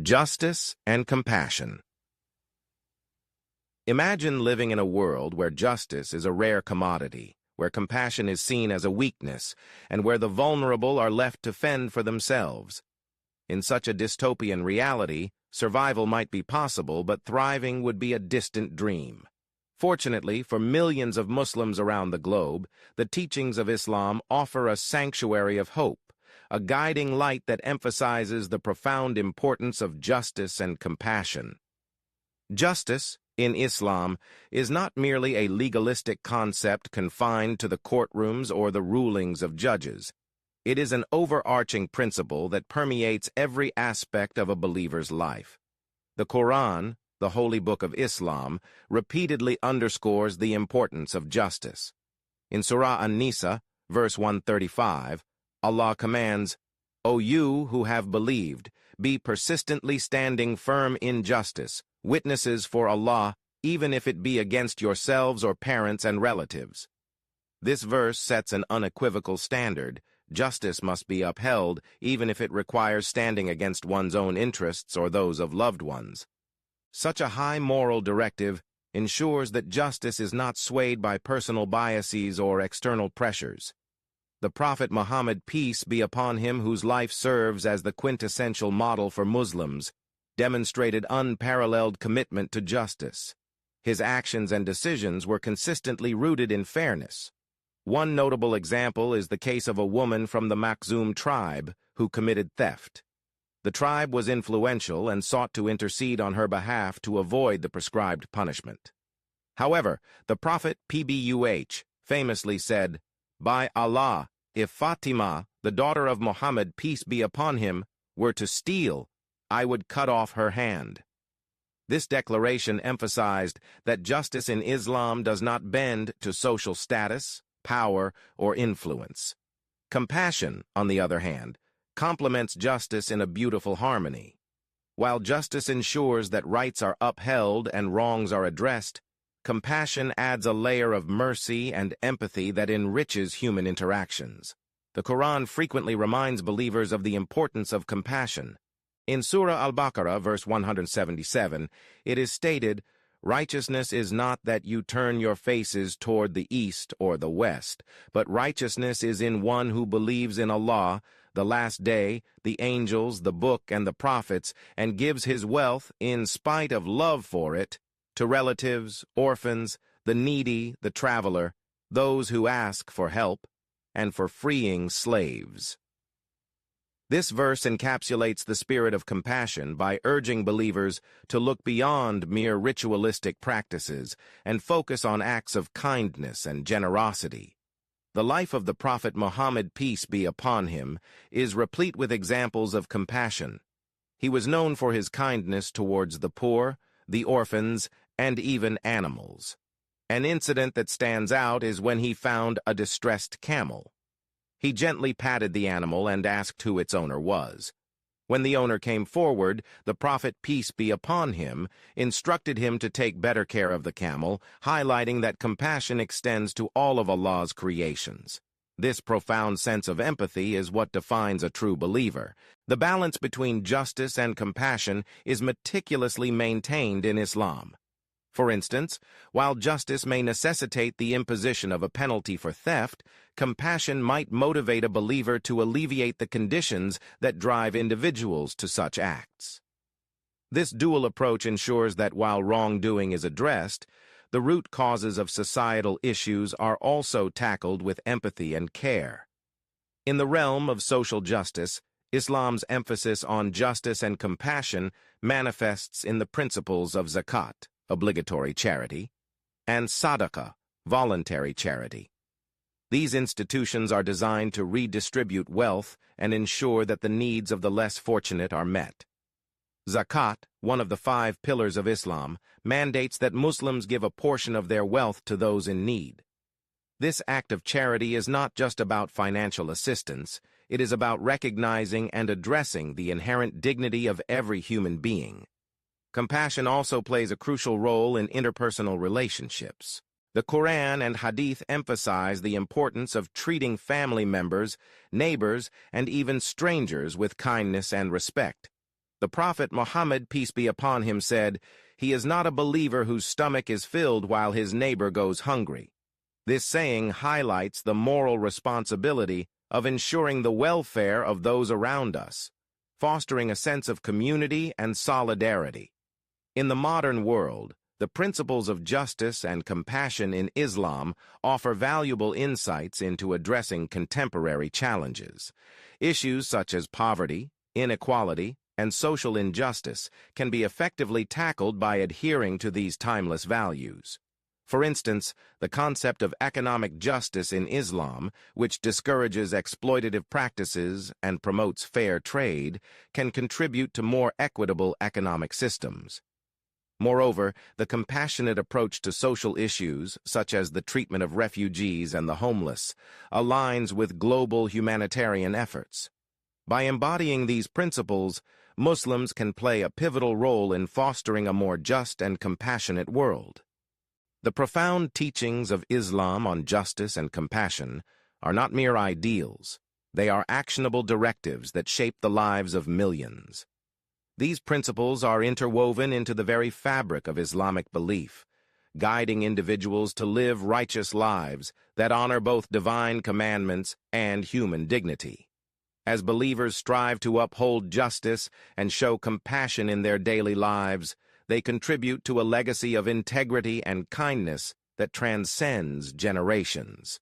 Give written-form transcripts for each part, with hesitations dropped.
Justice and compassion. Imagine living in a world where justice is a rare commodity, where compassion is seen as a weakness, and where the vulnerable are left to fend for themselves. In such a dystopian reality, survival might be possible, but thriving would be a distant dream. Fortunately, for millions of Muslims around the globe, the teachings of Islam offer a sanctuary of hope, a guiding light that emphasizes the profound importance of justice and compassion. Justice, in Islam, is not merely a legalistic concept confined to the courtrooms or the rulings of judges. It is an overarching principle that permeates every aspect of a believer's life. The Quran, the holy book of Islam, repeatedly underscores the importance of justice. In Surah An-Nisa, verse 135, Allah commands, "O you who have believed, be persistently standing firm in justice, witnesses for Allah, even if it be against yourselves or parents and relatives." This verse sets an unequivocal standard. Justice must be upheld, even if it requires standing against one's own interests or those of loved ones. Such a high moral directive ensures that justice is not swayed by personal biases or external pressures. The Prophet Muhammad, peace be upon him, whose life serves as the quintessential model for Muslims, demonstrated unparalleled commitment to justice. His actions and decisions were consistently rooted in fairness. One notable example is the case of a woman from the Makhzum tribe who committed theft. The tribe was influential and sought to intercede on her behalf to avoid the prescribed punishment. However, the Prophet PBUH famously said, "By Allah, if Fatima, the daughter of Muhammad, peace be upon him, were to steal, I would cut off her hand." This declaration emphasized that justice in Islam does not bend to social status, power, or influence. Compassion, on the other hand, complements justice in a beautiful harmony. While justice ensures that rights are upheld and wrongs are addressed, compassion adds a layer of mercy and empathy that enriches human interactions. The Quran frequently reminds believers of the importance of compassion. In Surah Al-Baqarah, verse 177, it is stated, "Righteousness is not that you turn your faces toward the east or the west, but righteousness is in one who believes in Allah, the last day, the angels, the book, and the prophets, and gives his wealth, in spite of love for it, to relatives, orphans, the needy, the traveler, those who ask for help, and for freeing slaves." This verse encapsulates the spirit of compassion by urging believers to look beyond mere ritualistic practices and focus on acts of kindness and generosity. The life of the Prophet Muhammad, peace be upon him, is replete with examples of compassion. He was known for his kindness towards the poor, the orphans, and even animals. An incident that stands out is when he found a distressed camel. He gently patted the animal and asked who its owner was. When the owner came forward, the Prophet, peace be upon him, instructed him to take better care of the camel, highlighting that compassion extends to all of Allah's creations. This profound sense of empathy is what defines a true believer. The balance between justice and compassion is meticulously maintained in Islam. For instance, while justice may necessitate the imposition of a penalty for theft, compassion might motivate a believer to alleviate the conditions that drive individuals to such acts. This dual approach ensures that while wrongdoing is addressed, the root causes of societal issues are also tackled with empathy and care. In the realm of social justice, Islam's emphasis on justice and compassion manifests in the principles of zakat, obligatory charity, and sadaqah, voluntary charity. These institutions are designed to redistribute wealth and ensure that the needs of the less fortunate are met. Zakat, one of the 5 pillars of Islam, mandates that Muslims give a portion of their wealth to those in need. This act of charity is not just about financial assistance, it is about recognizing and addressing the inherent dignity of every human being. Compassion also plays a crucial role in interpersonal relationships. The Quran and Hadith emphasize the importance of treating family members, neighbors, and even strangers with kindness and respect. The Prophet Muhammad, peace be upon him, said, "He is not a believer whose stomach is filled while his neighbor goes hungry." This saying highlights the moral responsibility of ensuring the welfare of those around us, fostering a sense of community and solidarity. In the modern world, the principles of justice and compassion in Islam offer valuable insights into addressing contemporary challenges. Issues such as poverty, inequality, and social injustice can be effectively tackled by adhering to these timeless values. For instance, the concept of economic justice in Islam, which discourages exploitative practices and promotes fair trade, can contribute to more equitable economic systems. Moreover, the compassionate approach to social issues, such as the treatment of refugees and the homeless, aligns with global humanitarian efforts. By embodying these principles, Muslims can play a pivotal role in fostering a more just and compassionate world. The profound teachings of Islam on justice and compassion are not mere ideals. They are actionable directives that shape the lives of millions. These principles are interwoven into the very fabric of Islamic belief, guiding individuals to live righteous lives that honor both divine commandments and human dignity. As believers strive to uphold justice and show compassion in their daily lives, they contribute to a legacy of integrity and kindness that transcends generations.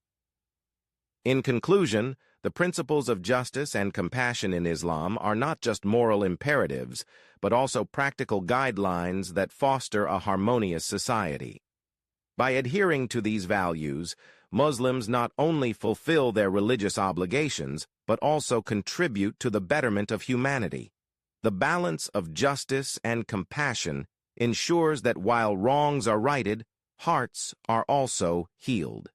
In conclusion, the principles of justice and compassion in Islam are not just moral imperatives, but also practical guidelines that foster a harmonious society. By adhering to these values, Muslims not only fulfill their religious obligations, but also contribute to the betterment of humanity. The balance of justice and compassion ensures that while wrongs are righted, hearts are also healed.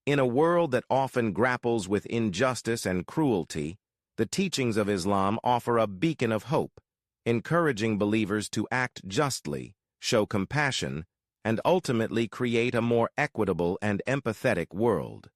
In a world that often grapples with injustice and cruelty, the teachings of Islam offer a beacon of hope, encouraging believers to act justly, show compassion, and ultimately create a more equitable and empathetic world.